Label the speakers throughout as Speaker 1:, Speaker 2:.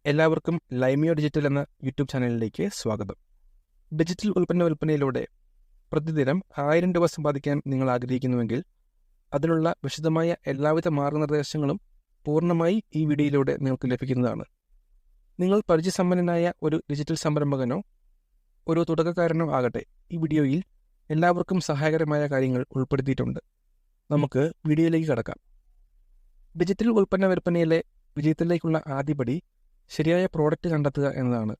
Speaker 1: എല്ലാവർക്കും ലൈമിയോ ഡിജിറ്റൽ എന്ന യൂട്യൂബ് ചാനലിലേക്ക് സ്വാഗതം. ഡിജിറ്റൽ ഉൽപ്പന്ന വിൽപ്പനയിലൂടെ പ്രതിദിനം 1000 രൂപ സമ്പാദിക്കാൻ നിങ്ങൾ ആഗ്രഹിക്കുന്നുവെങ്കിൽ അതിനുള്ള വിശദമായ എല്ലാവിധ മാർഗനിർദ്ദേശങ്ങളും പൂർണ്ണമായി ഈ വീഡിയോയിലൂടെ നിങ്ങൾക്ക് ലഭിക്കുന്നതാണ്. നിങ്ങൾ പരിചയസമ്പന്നനായ ഒരു ഡിജിറ്റൽ സംരംഭകനോ ഒരു തുടക്കക്കാരനോ ആകട്ടെ, ഈ വീഡിയോയിൽ എല്ലാവർക്കും സഹായകരമായ കാര്യങ്ങൾ ഉൾപ്പെടുത്തിയിട്ടുണ്ട്. നമുക്ക് വീഡിയോയിലേക്ക് കടക്കാം. ഡിജിറ്റൽ ഉൽപ്പന്ന വിൽപ്പനയിലെ വിജയത്തിലേക്കുള്ള ആദ്യപടി ശരിയായ പ്രോഡക്റ്റ് കണ്ടെത്തുക എന്നതാണ്.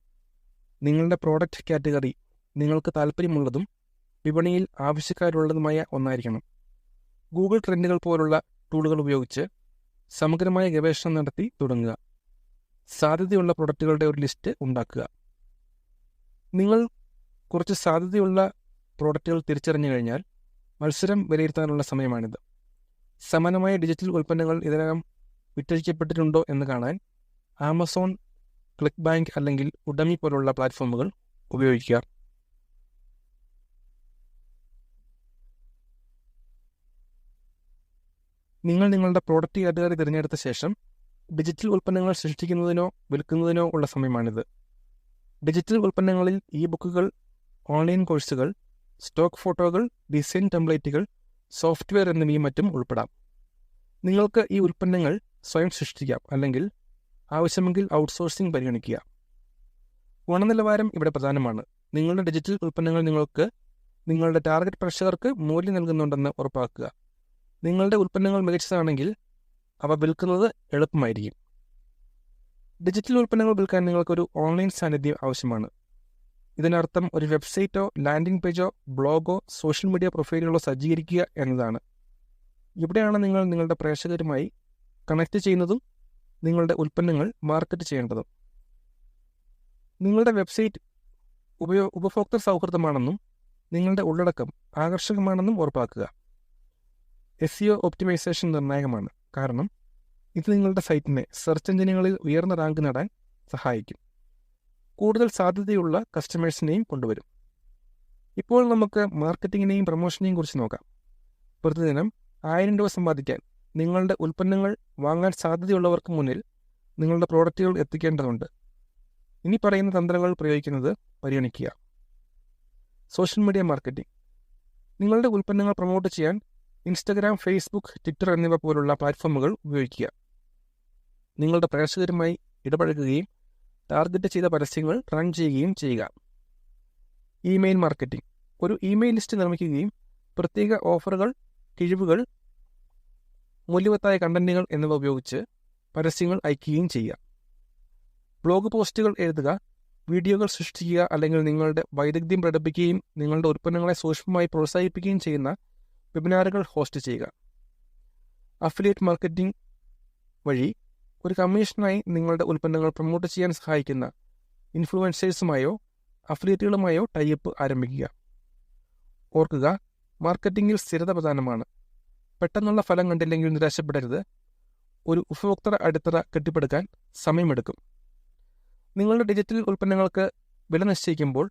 Speaker 1: നിങ്ങളുടെ പ്രോഡക്റ്റ് കാറ്റഗറി നിങ്ങൾക്ക് താല്പര്യമുള്ളതും വിപണിയിൽ ആവശ്യക്കാരുള്ളതുമായ ഒന്നായിരിക്കണം. ഗൂഗിൾ ട്രെൻഡുകൾ പോലുള്ള ടൂളുകൾ ഉപയോഗിച്ച് സമഗ്രമായ ഗവേഷണം നടത്തി തുടങ്ങുക. സാധ്യതയുള്ള പ്രൊഡക്റ്റുകളുടെ ഒരു ലിസ്റ്റ് ഉണ്ടാക്കുക. നിങ്ങൾ കുറച്ച് സാധ്യതയുള്ള പ്രോഡക്റ്റുകൾ തിരിച്ചറിഞ്ഞു കഴിഞ്ഞാൽ മത്സരം വിലയിരുത്താനുള്ള സമയമാണിത്. സമാനമായ ഡിജിറ്റൽ ഉൽപ്പന്നങ്ങൾ ഇതിനകം വിറ്റഴിക്കപ്പെട്ടിട്ടുണ്ടോ എന്ന് കാണാൻ ആമസോൺ, ക്ലിക്ക് ബാങ്ക് അല്ലെങ്കിൽ ഉഡമി പോലുള്ള പ്ലാറ്റ്ഫോമുകൾ ഉപയോഗിക്കുക. നിങ്ങൾ നിങ്ങളുടെ പ്രോഡക്റ്റ് കാറ്റഗറി തിരഞ്ഞെടുത്ത ശേഷം ഡിജിറ്റൽ ഉൽപ്പന്നങ്ങൾ സൃഷ്ടിക്കുന്നതിനോ വിൽക്കുന്നതിനോ ഉള്ള സമയമാണിത്. ഡിജിറ്റൽ ഉൽപ്പന്നങ്ങളിൽ ഇ ബുക്കുകൾ, ഓൺലൈൻ കോഴ്സുകൾ, സ്റ്റോക്ക് ഫോട്ടോകൾ, ഡിസൈൻ ടെംപ്ലേറ്റുകൾ, സോഫ്റ്റ്വെയർ എന്നിവയും മറ്റും ഉൾപ്പെടാം. നിങ്ങൾക്ക് ഈ ഉൽപ്പന്നങ്ങൾ സ്വയം സൃഷ്ടിക്കാം, അല്ലെങ്കിൽ ആവശ്യമെങ്കിൽ ഔട്ട്സോഴ്സിംഗ് പരിഗണിക്കുക. ഗുണനിലവാരം ഇവിടെ പ്രധാനമാണ്. നിങ്ങളുടെ ഡിജിറ്റൽ ഉൽപ്പന്നങ്ങൾ നിങ്ങളുടെ ടാർഗറ്റ് പ്രേക്ഷകർക്ക് മൂല്യം നൽകുന്നുണ്ടെന്ന് ഉറപ്പാക്കുക. നിങ്ങളുടെ ഉൽപ്പന്നങ്ങൾ മികച്ചതാണെങ്കിൽ അവ വിൽക്കുന്നത് എളുപ്പമായിരിക്കും. ഡിജിറ്റൽ ഉൽപ്പന്നങ്ങൾ വിൽക്കാൻ നിങ്ങൾക്കൊരു ഓൺലൈൻ സാന്നിധ്യം ആവശ്യമാണ്. ഇതിനർത്ഥം ഒരു വെബ്സൈറ്റോ ലാൻഡിംഗ് പേജോ ബ്ലോഗോ സോഷ്യൽ മീഡിയ പ്രൊഫൈലുകളോ സജ്ജീകരിക്കുക എന്നതാണ്. ഇവിടെയാണ് നിങ്ങൾ നിങ്ങളുടെ പ്രേക്ഷകരുമായി കണക്ട് ചെയ്യുന്നതും നിങ്ങളുടെ ഉൽപ്പന്നങ്ങൾ മാർക്കറ്റ് ചെയ്യേണ്ടതും. നിങ്ങളുടെ വെബ്സൈറ്റ് ഉപഭോക്തൃ സൗഹൃദമാണെന്നും നിങ്ങളുടെ ഉള്ളടക്കം ആകർഷകമാണെന്നും ഉറപ്പാക്കുക. SEO ഒപ്റ്റിമൈസേഷൻ നിർണായകമാണ്, കാരണം ഇത് നിങ്ങളുടെ സൈറ്റിനെ സെർച്ച് എഞ്ചിനുകളിൽ ഉയർന്ന റാങ്ക് നേടാൻ സഹായിക്കും. കൂടുതൽ സാധ്യതയുള്ള കസ്റ്റമേഴ്സിനെയും കൊണ്ടുവരും. ഇപ്പോൾ നമുക്ക് മാർക്കറ്റിങ്ങിനെയും പ്രൊമോഷനെയും കുറിച്ച് നോക്കാം. പ്രതിദിനം 1000 രൂപ സമ്പാദിക്കാൻ നിങ്ങളുടെ ഉൽപ്പന്നങ്ങൾ വാങ്ങാൻ സാധ്യതയുള്ളവർക്ക് മുന്നിൽ നിങ്ങളുടെ പ്രോഡക്റ്റുകൾ എത്തിക്കേണ്ടതുണ്ട്. ഇനി പറയുന്ന തന്ത്രങ്ങൾ പ്രയോഗിക്കുന്നത് പരിഗണിക്കുക. Social media marketing. നിങ്ങളുടെ ഉൽപ്പന്നങ്ങൾ പ്രൊമോട്ട് ചെയ്യാൻ ഇൻസ്റ്റഗ്രാം, ഫേസ്ബുക്ക്, ട്വിറ്റർ എന്നിവ പോലുള്ള പ്ലാറ്റ്ഫോമുകൾ ഉപയോഗിക്കുക. നിങ്ങളുടെ പ്രേക്ഷകരുമായി ഇടപഴകുകയും ടാർഗറ്റ് ചെയ്ത പരസ്യങ്ങൾ റൺ ചെയ്യുകയും ചെയ്യുക. Email marketing. ഒരു ഇമെയിൽ ലിസ്റ്റ് നിർമ്മിക്കുകയും പ്രത്യേക ഓഫറുകൾ, കിഴിവുകൾ, മൂല്യവത്തായ കണ്ടന്റുകൾ എന്നിവ ഉപയോഗിച്ച് പരസ്യങ്ങൾ അയക്കുകയും ചെയ്യുക. ബ്ലോഗ് പോസ്റ്റുകൾ എഴുതുക, വീഡിയോകൾ സൃഷ്ടിക്കുക, അല്ലെങ്കിൽ നിങ്ങളുടെ വൈദഗ്ധ്യം പ്രകടിപ്പിക്കുകയും നിങ്ങളുടെ ഉൽപ്പന്നങ്ങളെ സൂക്ഷ്മമായി പ്രോത്സാഹിപ്പിക്കുകയും ചെയ്യുന്ന വെബിനാറുകൾ ഹോസ്റ്റ് ചെയ്യുക. അഫിലിയേറ്റ് മാർക്കറ്റിംഗ് വഴി ഒരു കമ്മീഷനായി നിങ്ങളുടെ ഉൽപ്പന്നങ്ങൾ പ്രൊമോട്ട് ചെയ്യാൻ സഹായിക്കുന്ന ഇൻഫ്ലുവൻസേഴ്സുമായോ അഫിലിയേറ്റുകളുമായോ ടൈപ്പ് ആരംഭിക്കുക. ഓർക്കുക, മാർക്കറ്റിംഗിൽ സ്ഥിരത പ്രധാനമാണ്. പെട്ടെന്നുള്ള ഫലം കണ്ടില്ലെങ്കിൽ നിരാശപ്പെടരുത്. ഒരു ഉപഭോക്തൃ അടിത്തറ കെട്ടിപ്പടുക്കാൻ സമയമെടുക്കും. നിങ്ങളുടെ ഡിജിറ്റൽ ഉൽപ്പന്നങ്ങൾക്ക് വില നിശ്ചയിക്കുമ്പോൾ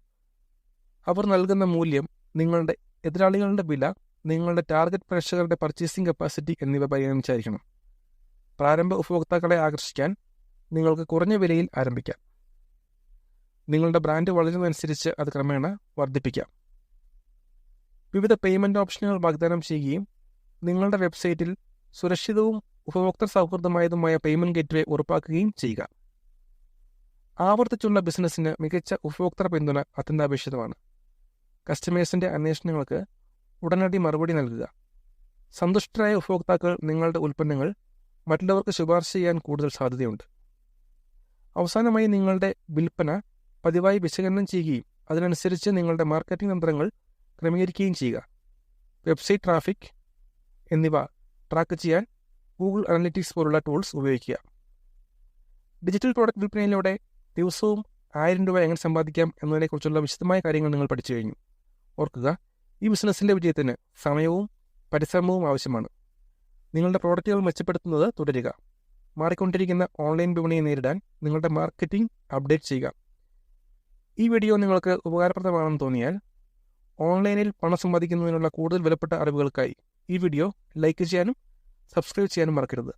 Speaker 1: അവർ നൽകുന്ന മൂല്യം, നിങ്ങളുടെ എതിരാളികളുടെ വില, നിങ്ങളുടെ ടാർഗറ്റ് പ്രേക്ഷകരുടെ പർച്ചേസിംഗ് കപ്പാസിറ്റി എന്നിവ പരിഗണിച്ചായിരിക്കണം. പ്രാരംഭ ഉപഭോക്താക്കളെ ആകർഷിക്കാൻ നിങ്ങൾക്ക് കുറഞ്ഞ വിലയിൽ ആരംഭിക്കാം. നിങ്ങളുടെ ബ്രാൻഡ് വളരുന്നതനുസരിച്ച് അത് ക്രമേണ വർദ്ധിപ്പിക്കാം. വിവിധ പേയ്മെൻറ്റ് ഓപ്ഷനുകൾ വാഗ്ദാനം ചെയ്യുകയും നിങ്ങളുടെ വെബ്സൈറ്റിൽ സുരക്ഷിതവും ഉപഭോക്തൃ സൗഹൃദമായതുമായ പേയ്മെൻറ്റ് ഗേറ്റ്വേ ഉറപ്പാക്കുകയും ചെയ്യുക. ആവർത്തിച്ചുള്ള ബിസിനസ്സിന് മികച്ച ഉപഭോക്തൃ പിന്തുണ അത്യന്താപേക്ഷിതമാണ്. കസ്റ്റമേഴ്സിൻ്റെ അന്വേഷണങ്ങൾക്ക് ഉടനടി മറുപടി നൽകുക. സന്തുഷ്ടരായ ഉപഭോക്താക്കൾ നിങ്ങളുടെ ഉൽപ്പന്നങ്ങൾ മറ്റുള്ളവർക്ക് ശുപാർശ ചെയ്യാൻ കൂടുതൽ സാധ്യതയുണ്ട്. അവസാനമായി, നിങ്ങളുടെ വിൽപ്പന പതിവായി വിശകലനം ചെയ്യുകയും അതിനനുസരിച്ച് നിങ്ങളുടെ മാർക്കറ്റിംഗ് തന്ത്രങ്ങൾ ക്രമീകരിക്കുകയും ചെയ്യുക. വെബ്സൈറ്റ് ട്രാഫിക് എന്നിവ ട്രാക്ക് ചെയ്യാൻ ഗൂഗിൾ അനലിറ്റിക്സ് പോലുള്ള ടൂൾസ് ഉപയോഗിക്കുക. ഡിജിറ്റൽ പ്രോഡക്റ്റ് വിൽപ്പനയിലൂടെ ദിവസവും 1000 രൂപ എങ്ങനെ സമ്പാദിക്കാം എന്നതിനെക്കുറിച്ചുള്ള വിശദമായ കാര്യങ്ങൾ നിങ്ങൾ പഠിച്ചു കഴിഞ്ഞു. ഓർക്കുക, ഈ ബിസിനസ്സിൻ്റെ വിജയത്തിന് സമയവും പരിശ്രമവും ആവശ്യമാണ്. നിങ്ങളുടെ പ്രോഡക്റ്റുകൾ മെച്ചപ്പെടുത്തുന്നത് തുടരുക. മാറിക്കൊണ്ടിരിക്കുന്ന ഓൺലൈൻ വിപണിയെ നേരിടാൻ നിങ്ങളുടെ മാർക്കറ്റിംഗ് അപ്ഡേറ്റ് ചെയ്യുക. ഈ വീഡിയോ നിങ്ങൾക്ക് ഉപകാരപ്രദമാണെന്ന് തോന്നിയാൽ ഓൺലൈനിൽ പണം സമ്പാദിക്കുന്നതിനുള്ള കൂടുതൽ വിലപ്പെട്ട അറിവുകൾക്കായി ഈ വീഡിയോ ലൈക്ക് ചെയ്യാനും സബ്സ്ക്രൈബ് ചെയ്യാനും മറക്കരുത്.